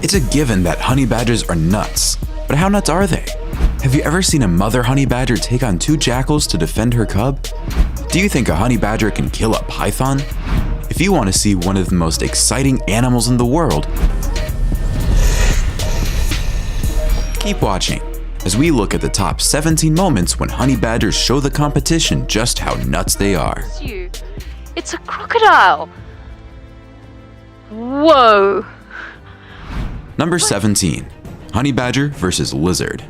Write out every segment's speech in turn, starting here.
It's a given that honey badgers are nuts, but how nuts are they? Have you ever seen a mother honey badger take on 2 jackals to defend her cub? Do you think a honey badger can kill a python? If you want to see one of the most exciting animals in the world, keep watching as we look at the top 17 moments when honey badgers show the competition just how nuts they are. It's a crocodile. Whoa. Number 17. Honey badger versus lizard.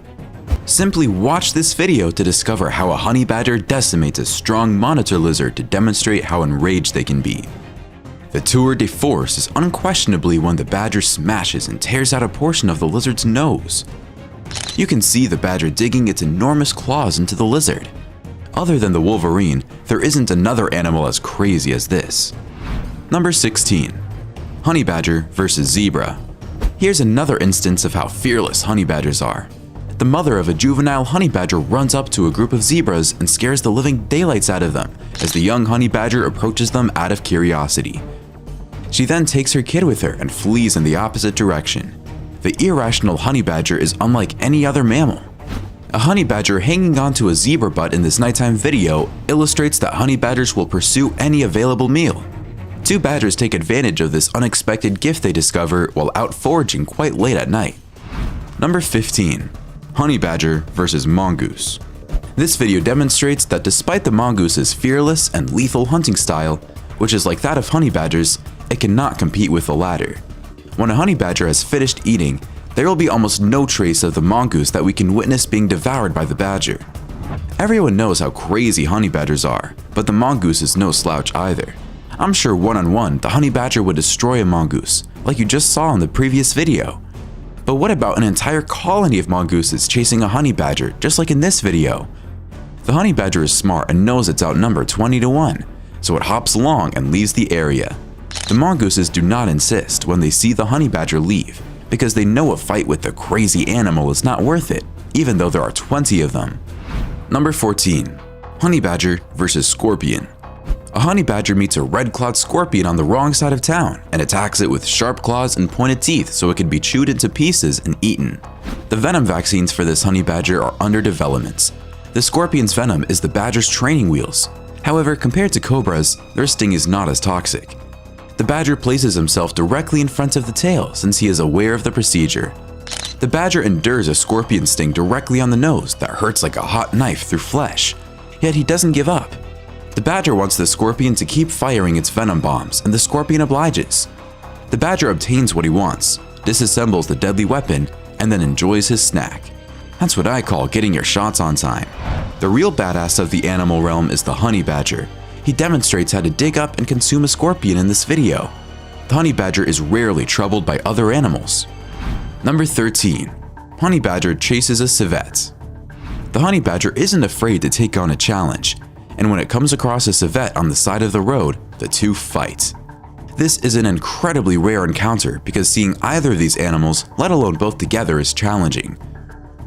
Simply watch this video to discover how a honey badger decimates a strong monitor lizard to demonstrate how enraged they can be. The tour de force is unquestionably when the badger smashes and tears out a portion of the lizard's nose. You can see the badger digging its enormous claws into the lizard. Other than the wolverine, there isn't another animal as crazy as this. Number 16. Honey badger versus zebra. Here's another instance of how fearless honey badgers are. The mother of a juvenile honey badger runs up to a group of zebras and scares the living daylights out of them as the young honey badger approaches them out of curiosity. She then takes her kid with her and flees in the opposite direction. The irrational honey badger is unlike any other mammal. A honey badger hanging onto a zebra butt in this nighttime video illustrates that honey badgers will pursue any available meal. 2 badgers take advantage of this unexpected gift they discover while out foraging quite late at night. Number 15. Honey badger versus mongoose. This video demonstrates that despite the mongoose's fearless and lethal hunting style, which is like that of honey badgers, it cannot compete with the latter. When a honey badger has finished eating, there will be almost no trace of the mongoose that we can witness being devoured by the badger. Everyone knows how crazy honey badgers are, but the mongoose is no slouch either. I'm sure one-on-one, the honey badger would destroy a mongoose, like you just saw in the previous video. But what about an entire colony of mongooses chasing a honey badger, just like in this video? The honey badger is smart and knows it's outnumbered 20-1, so it hops along and leaves the area. The mongooses do not insist when they see the honey badger leave, because they know a fight with the crazy animal is not worth it, even though there are 20 of them. Number 14. Honey badger versus scorpion. A honey badger meets a red-clawed scorpion on the wrong side of town and attacks it with sharp claws and pointed teeth so it can be chewed into pieces and eaten. The venom vaccines for this honey badger are under development. The scorpion's venom is the badger's training wheels. However, compared to cobras, their sting is not as toxic. The badger places himself directly in front of the tail since he is aware of the procedure. The badger endures a scorpion sting directly on the nose that hurts like a hot knife through flesh, yet he doesn't give up. The badger wants the scorpion to keep firing its venom bombs, and the scorpion obliges. The badger obtains what he wants, disassembles the deadly weapon, and then enjoys his snack. That's what I call getting your shots on time. The real badass of the animal realm is the honey badger. He demonstrates how to dig up and consume a scorpion in this video. The honey badger is rarely troubled by other animals. Number 13. Honey badger chases a civet. The honey badger isn't afraid to take on a challenge, and when it comes across a civet on the side of the road, the two fight. This is an incredibly rare encounter because seeing either of these animals, let alone both together, is challenging.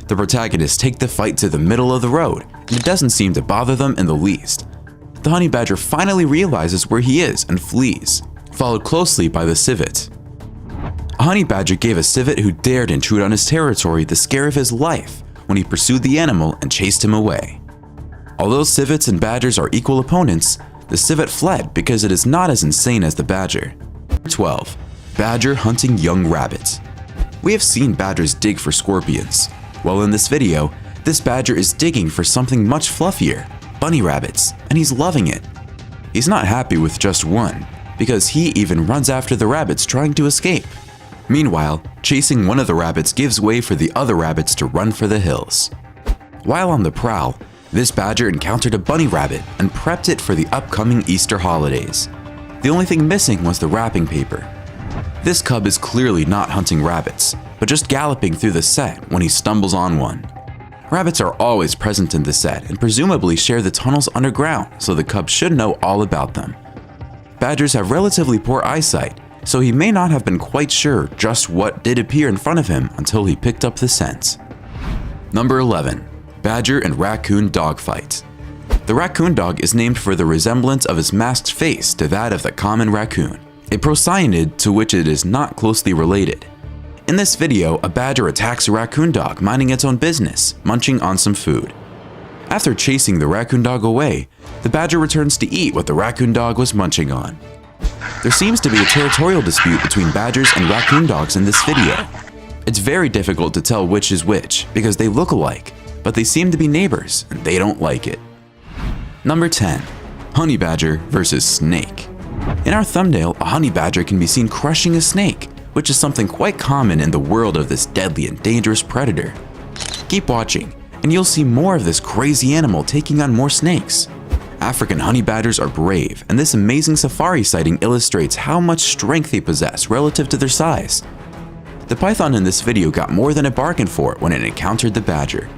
The protagonists take the fight to the middle of the road, and it doesn't seem to bother them in the least. The honey badger finally realizes where he is and flees, followed closely by the civet. A honey badger gave a civet who dared intrude on his territory the scare of his life when he pursued the animal and chased him away. Although civets and badgers are equal opponents, the civet fled because it is not as insane as the badger. 12. Badger hunting young rabbits. We have seen badgers dig for scorpions. Well, in this video, this badger is digging for something much fluffier, bunny rabbits, and he's loving it. He's not happy with just one, because he even runs after the rabbits trying to escape. Meanwhile, chasing one of the rabbits gives way for the other rabbits to run for the hills. While on the prowl, this badger encountered a bunny rabbit and prepped it for the upcoming Easter holidays. The only thing missing was the wrapping paper. This cub is clearly not hunting rabbits, but just galloping through the set when he stumbles on one. Rabbits are always present in the set and presumably share the tunnels underground, so the cub should know all about them. Badgers have relatively poor eyesight, so he may not have been quite sure just what did appear in front of him until he picked up the scent. Number 11. Badger and raccoon dogfight. The raccoon dog is named for the resemblance of its masked face to that of the common raccoon, a procyanid to which it is not closely related. In this video, a badger attacks a raccoon dog minding its own business, munching on some food. After chasing the raccoon dog away, the badger returns to eat what the raccoon dog was munching on. There seems to be a territorial dispute between badgers and raccoon dogs in this video. It's very difficult to tell which is which because they look alike, but they seem to be neighbors and they don't like it. Number 10. Honey badger versus snake. In our thumbnail, a honey badger can be seen crushing a snake, which is something quite common in the world of this deadly and dangerous predator. Keep watching, and you'll see more of this crazy animal taking on more snakes. African honey badgers are brave, and this amazing safari sighting illustrates how much strength they possess relative to their size. The python in this video got more than it bargained for when it encountered the badger.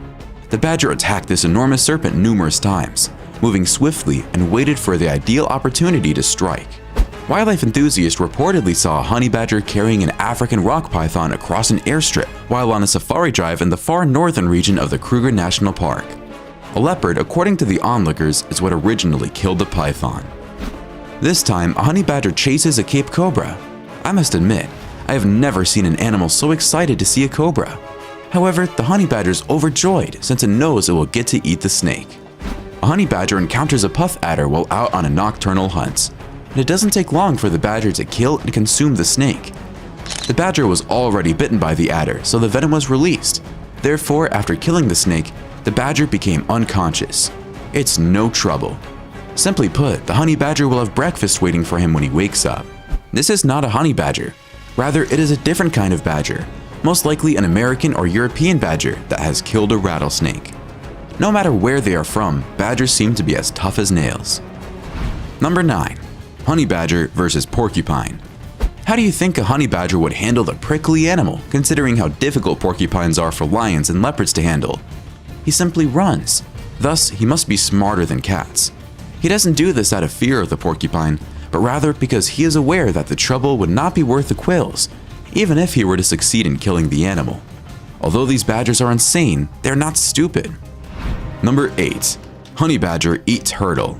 The badger attacked this enormous serpent numerous times, moving swiftly and waited for the ideal opportunity to strike. Wildlife enthusiasts reportedly saw a honey badger carrying an African rock python across an airstrip while on a safari drive in the far northern region of the Kruger National Park. A leopard, according to the onlookers, is what originally killed the python. This time, a honey badger chases a Cape cobra. I must admit, I have never seen an animal so excited to see a cobra. However, the honey badger is overjoyed since it knows it will get to eat the snake. A honey badger encounters a puff adder while out on a nocturnal hunt, and it doesn't take long for the badger to kill and consume the snake. The badger was already bitten by the adder, so the venom was released. Therefore, after killing the snake, the badger became unconscious. It's no trouble. Simply put, the honey badger will have breakfast waiting for him when he wakes up. This is not a honey badger. Rather, it is a different kind of badger, most likely an American or European badger that has killed a rattlesnake. No matter where they are from, badgers seem to be as tough as nails. Number 9. Honey badger versus porcupine. How do you think a honey badger would handle the prickly animal, considering how difficult porcupines are for lions and leopards to handle? He simply runs. Thus, he must be smarter than cats. He doesn't do this out of fear of the porcupine, but rather because he is aware that the trouble would not be worth the quills, even if he were to succeed in killing the animal. Although these badgers are insane, they're not stupid. Number 8. Honey badger eat turtle.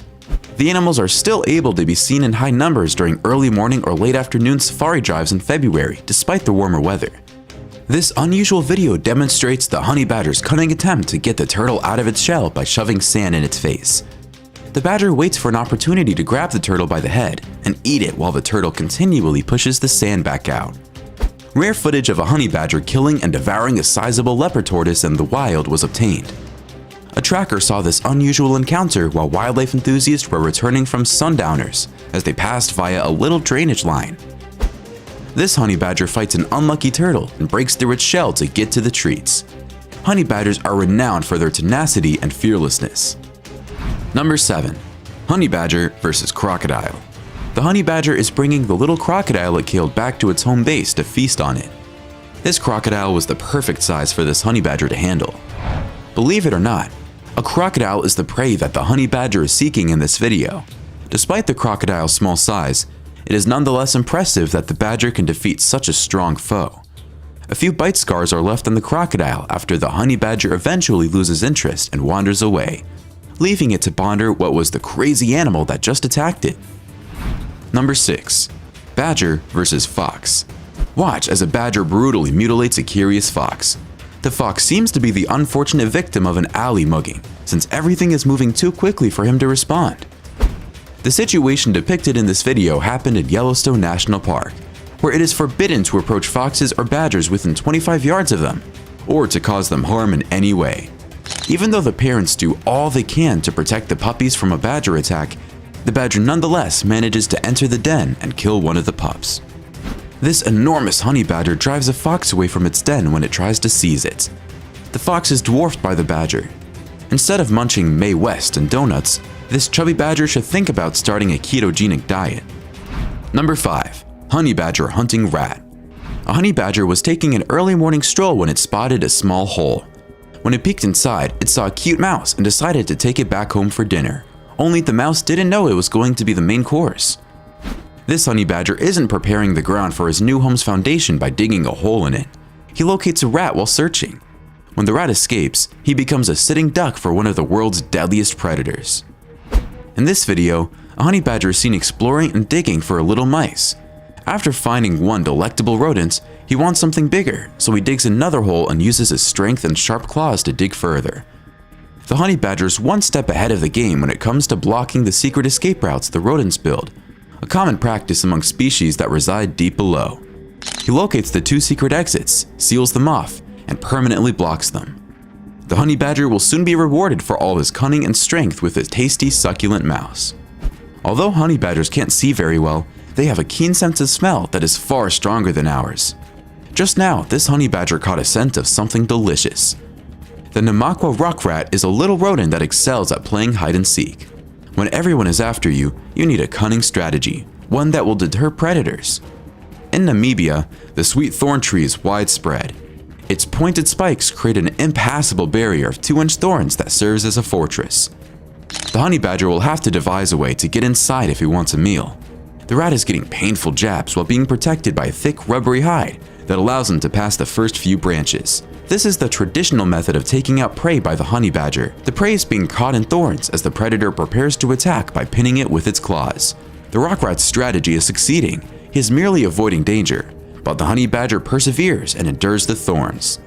The animals are still able to be seen in high numbers during early morning or late afternoon safari drives in February, despite the warmer weather. This unusual video demonstrates the honey badger's cunning attempt to get the turtle out of its shell by shoving sand in its face. The badger waits for an opportunity to grab the turtle by the head and eat it while the turtle continually pushes the sand back out. Rare footage of a honey badger killing and devouring a sizable leopard tortoise in the wild was obtained. A tracker saw this unusual encounter while wildlife enthusiasts were returning from sundowners as they passed via a little drainage line. This honey badger fights an unlucky turtle and breaks through its shell to get to the treats. Honey badgers are renowned for their tenacity and fearlessness. Number 7. Honey badger versus crocodile. The honey badger is bringing the little crocodile it killed back to its home base to feast on it. This crocodile was the perfect size for this honey badger to handle. Believe it or not, a crocodile is the prey that the honey badger is seeking in this video. Despite the crocodile's small size, it is nonetheless impressive that the badger can defeat such a strong foe. A few bite scars are left on the crocodile after the honey badger eventually loses interest and wanders away, leaving it to ponder what was the crazy animal that just attacked it. Number 6. Badger versus fox. Watch as a badger brutally mutilates a curious fox. The fox seems to be the unfortunate victim of an alley mugging, since everything is moving too quickly for him to respond. The situation depicted in this video happened in Yellowstone National Park, where it is forbidden to approach foxes or badgers within 25 yards of them, or to cause them harm in any way. Even though the parents do all they can to protect the puppies from a badger attack, the badger nonetheless manages to enter the den and kill one of the pups. This enormous honey badger drives a fox away from its den when it tries to seize it. The fox is dwarfed by the badger. Instead of munching Mae West and donuts, this chubby badger should think about starting a ketogenic diet. Number 5. Honey badger hunting rat. A honey badger was taking an early morning stroll when it spotted a small hole. When it peeked inside, it saw a cute mouse and decided to take it back home for dinner. Only the mouse didn't know it was going to be the main course. This honey badger isn't preparing the ground for his new home's foundation by digging a hole in it. He locates a rat while searching. When the rat escapes, he becomes a sitting duck for one of the world's deadliest predators. In this video, a honey badger is seen exploring and digging for little mice. After finding one delectable rodent, He wants something bigger, so he digs another hole and uses his strength and sharp claws to dig further. The honey badger is one step ahead of the game when it comes to blocking the secret escape routes the rodents build, a common practice among species that reside deep below. He locates the 2 secret exits, seals them off, and permanently blocks them. The honey badger will soon be rewarded for all his cunning and strength with a tasty, succulent mouse. Although honey badgers can't see very well, they have a keen sense of smell that is far stronger than ours. Just now, this honey badger caught a scent of something delicious. The Namaqua rock rat is a little rodent that excels at playing hide and seek. When everyone is after you, you need a cunning strategy, one that will deter predators. In Namibia, the sweet thorn tree is widespread. Its pointed spikes create an impassable barrier of 2-inch thorns that serves as a fortress. The honey badger will have to devise a way to get inside if he wants a meal. The rat is getting painful jabs while being protected by a thick, rubbery hide that allows him to pass the first few branches. This is the traditional method of taking out prey by the honey badger. The prey is being caught in thorns as the predator prepares to attack by pinning it with its claws. The rock rat's strategy is succeeding. He is merely avoiding danger, but the honey badger perseveres and endures the thorns.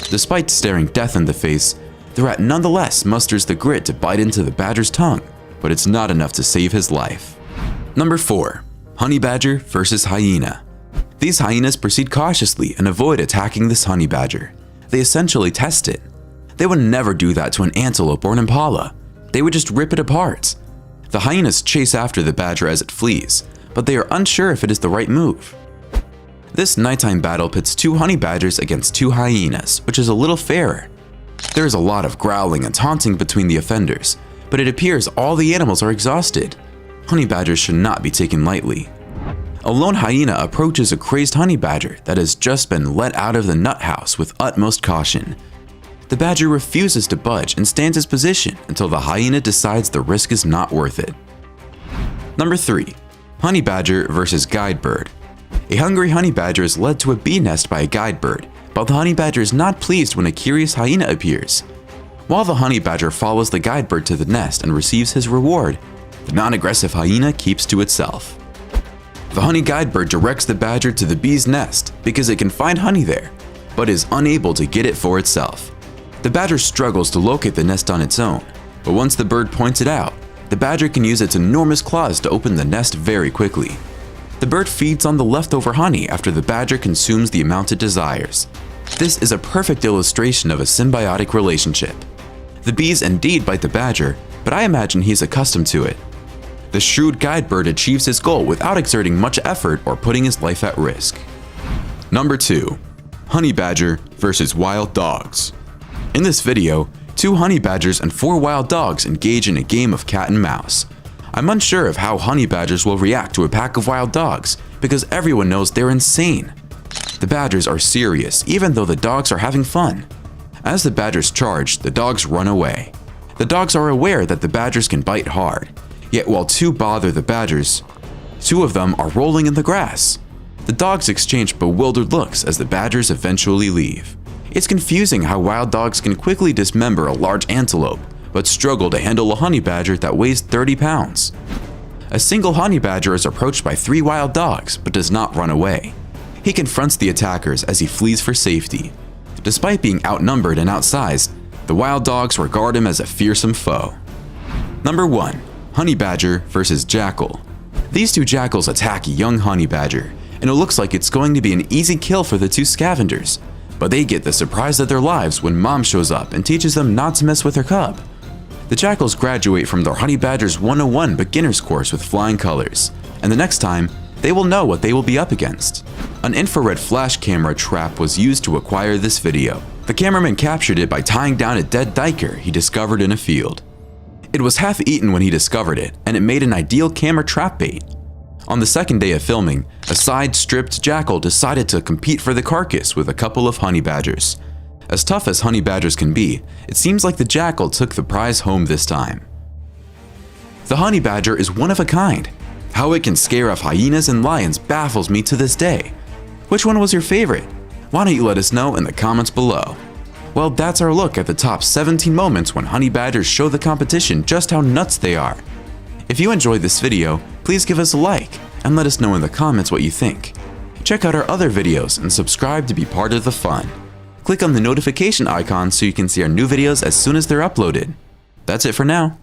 Despite staring death in the face, the rat nonetheless musters the grit to bite into the badger's tongue, but it's not enough to save his life. Number 4. Honey badger versus hyena. These hyenas proceed cautiously and avoid attacking this honey badger. They essentially test it. They would never do that to an antelope or an impala. They would just rip it apart. The hyenas chase after the badger as it flees, but they are unsure if it is the right move. This nighttime battle pits 2 honey badgers against 2 hyenas, which is a little fairer. There is a lot of growling and taunting between the offenders, but it appears all the animals are exhausted. Honey badgers should not be taken lightly. A lone hyena approaches a crazed honey badger that has just been let out of the nut house with utmost caution. The badger refuses to budge and stands his position until the hyena decides the risk is not worth it. Number 3. Honey badger versus guide bird. A hungry honey badger is led to a bee nest by a guide bird, but the honey badger is not pleased when a curious hyena appears. While the honey badger follows the guide bird to the nest and receives his reward, the non-aggressive hyena keeps to itself. The honey guide bird directs the badger to the bee's nest because it can find honey there, but is unable to get it for itself. The badger struggles to locate the nest on its own, but once the bird points it out, the badger can use its enormous claws to open the nest very quickly. The bird feeds on the leftover honey after the badger consumes the amount it desires. This is a perfect illustration of a symbiotic relationship. The bees indeed bite the badger, but I imagine he's accustomed to it. The shrewd guide bird achieves his goal without exerting much effort or putting his life at risk. Number 2. Honey badger versus wild dogs. In this video, 2 honey badgers and 4 wild dogs engage in a game of cat and mouse. I'm unsure of how honey badgers will react to a pack of wild dogs because everyone knows they're insane. The badgers are serious even though the dogs are having fun. As the badgers charge, the dogs run away. The dogs are aware that the badgers can bite hard. Yet while 2 bother the badgers, 2 of them are rolling in the grass. The dogs exchange bewildered looks as the badgers eventually leave. It's confusing how wild dogs can quickly dismember a large antelope, but struggle to handle a honey badger that weighs 30 pounds. A single honey badger is approached by 3 wild dogs, but does not run away. He confronts the attackers as he flees for safety. Despite being outnumbered and outsized, the wild dogs regard him as a fearsome foe. Number 1. Honey badger versus jackal. These 2 jackals attack a young honey badger, and it looks like it's going to be an easy kill for the 2 scavengers, but they get the surprise of their lives when mom shows up and teaches them not to mess with her cub. The jackals graduate from their Honey Badgers 101 beginner's course with flying colors, and the next time, they will know what they will be up against. An infrared flash camera trap was used to acquire this video. The cameraman captured it by tying down a dead duiker he discovered in a field. It was half eaten when he discovered it, and it made an ideal camera trap bait. On the second day of filming, a side-stripped jackal decided to compete for the carcass with a couple of honey badgers. As tough as honey badgers can be, it seems like the jackal took the prize home this time. The honey badger is one of a kind. How it can scare off hyenas and lions baffles me to this day. Which one was your favorite? Why don't you let us know in the comments below. Well, that's our look at the top 17 moments when honey badgers show the competition just how nuts they are. If you enjoyed this video, please give us a like and let us know in the comments what you think. Check out our other videos and subscribe to be part of the fun. Click on the notification icon so you can see our new videos as soon as they're uploaded. That's it for now.